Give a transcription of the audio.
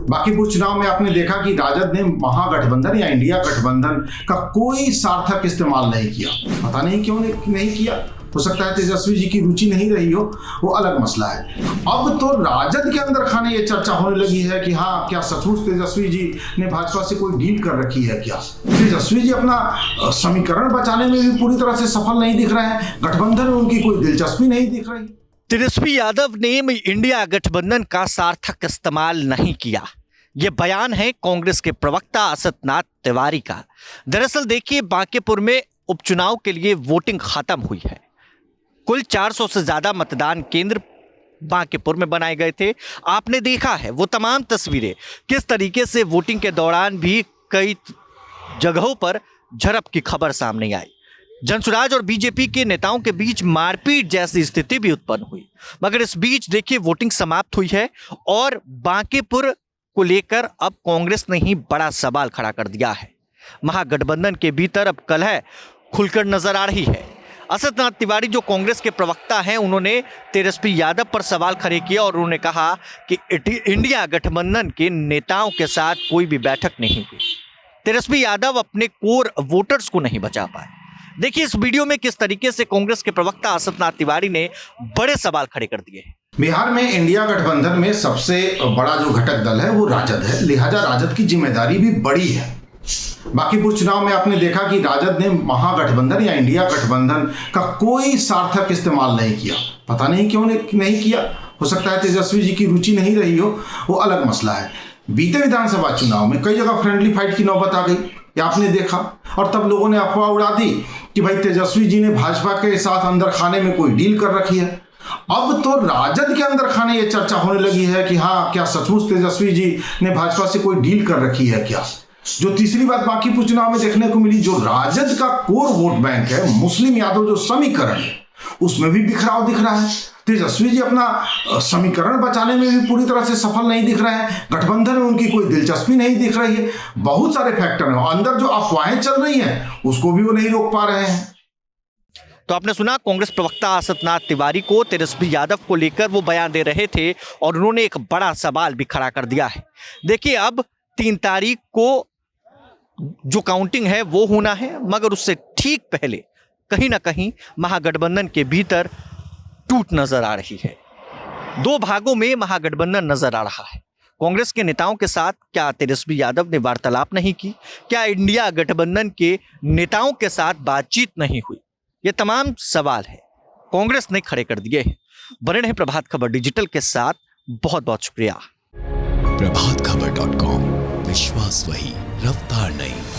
बांकीपुर चुनाव में आपने देखा कि राजद ने महागठबंधन या इंडिया गठबंधन का कोई सार्थक इस्तेमाल नहीं किया। पता नहीं क्यों नहीं किया। हो सकता है तेजस्वी जी की रुचि नहीं रही हो, वो अलग मसला है। अब तो राजद के अंदर खाने ये चर्चा होने लगी है कि हाँ, क्या सचमुच तेजस्वी जी ने भाजपा से कोई डील कर रखी है क्या? तेजस्वी जी अपना समीकरण बचाने में भी पूरी तरह से सफल नहीं दिख रहे हैं। गठबंधन में उनकी कोई दिलचस्पी नहीं दिख रही। तेजस्वी यादव ने इंडिया गठबंधन का सार्थक इस्तेमाल नहीं किया, यह बयान है कांग्रेस के प्रवक्ता असदनाथ तिवारी का। दरअसल देखिए, बांकीपुर में उपचुनाव के लिए वोटिंग खत्म हुई है। कुल 400 से ज्यादा मतदान केंद्र बांकीपुर में बनाए गए थे। आपने देखा है वो तमाम तस्वीरें, किस तरीके से वोटिंग के दौरान भी कई जगहों पर झड़प की खबर सामने आई। जनसुराज और बीजेपी के नेताओं के बीच मारपीट जैसी स्थिति भी उत्पन्न हुई। मगर इस बीच देखिए, वोटिंग समाप्त हुई है और बांकीपुर को लेकर अब कांग्रेस ने ही बड़ा सवाल खड़ा कर दिया है। महागठबंधन के भीतर अब कलह खुलकर नजर आ रही है। असदनाथ तिवारी जो कांग्रेस के प्रवक्ता हैं, उन्होंने तेजस्वी यादव पर सवाल खड़े किए और उन्होंने कहा कि इंडिया गठबंधन के नेताओं के साथ कोई भी बैठक नहीं हुई। तेजस्वी यादव अपने कोर वोटर्स को नहीं बचा पाए। देखिए इस वीडियो में किस तरीके से कांग्रेस के प्रवक्ता असदनाथ तिवारी ने बड़े सवाल खड़े कर दिए हैं। बिहार में इंडिया गठबंधन में सबसे बड़ा जो घटक दल है वो राजद है, लिहाजा राजद की जिम्मेदारी भी बड़ी है। बांकीपुर चुनाव में आपने देखा कि राजद ने महागठबंधन या इंडिया गठबंधन का कोई सार्थक इस्तेमाल नहीं किया। पता नहीं क्यों नहीं किया। हो सकता है तेजस्वी जी की रुचि नहीं रही हो, वो अलग मसला है। बीते विधानसभा चुनाव में कई जगह फ्रेंडली फाइट की नौबत आ गई, ये आपने देखा, और तब लोगों ने अफवाह उड़ा दी कि भाई तेजस्वी जी ने भाजपा के साथ अंदर खाने में कोई डील कर रखी है। अब तो राजद के अंदर खाने ये चर्चा होने लगी है कि हाँ, क्या सचमुच तेजस्वी जी ने भाजपा से कोई डील कर रखी है क्या? जो तीसरी बात बांकीपुर चुनाव में देखने को मिली, जो राजद का कोर वोट बैंक है, मुस्लिम यादव जो समीकरण है, उसमें भी बिखराव दिख रहा है। तेजस्वी जी अपना समीकरण बचाने में भी पूरी तरह से सफल नहीं दिख रहे हैं। गठबंधन में उनकी कोई दिलचस्पी नहीं दिख रही है। बहुत सारे फैक्टर हैं, अंदर जो अफवाहें चल रही हैं उसको भी वो नहीं रोक पा रहे हैं। तो आपने सुना, कांग्रेस प्रवक्ता असदनाथ तिवारी को तेजस्वी यादव को लेकर वो बयान दे रहे थे और उन्होंने एक बड़ा सवाल भी खड़ा कर दिया है। देखिए अब 3 तारीख को जो काउंटिंग है वो होना है, मगर उससे ठीक पहले कहीं ना कहीं महागठबंधन के भीतर टूट नजर आ रही है। 2 भागों में महागठबंधन नजर आ रहा है। कांग्रेस के नेताओं के साथ क्या तेजस्वी यादव ने वार्तालाप नहीं की? क्या इंडिया गठबंधन के नेताओं के साथ बातचीत नहीं हुई? ये तमाम सवाल है कांग्रेस ने खड़े कर दिए हैं। बने रहे प्रभात खबर डिजिटल के साथ। बहुत बहुत शुक्रिया। प्रभातखबर.com, विश्वास वही, रफ्तार नहीं।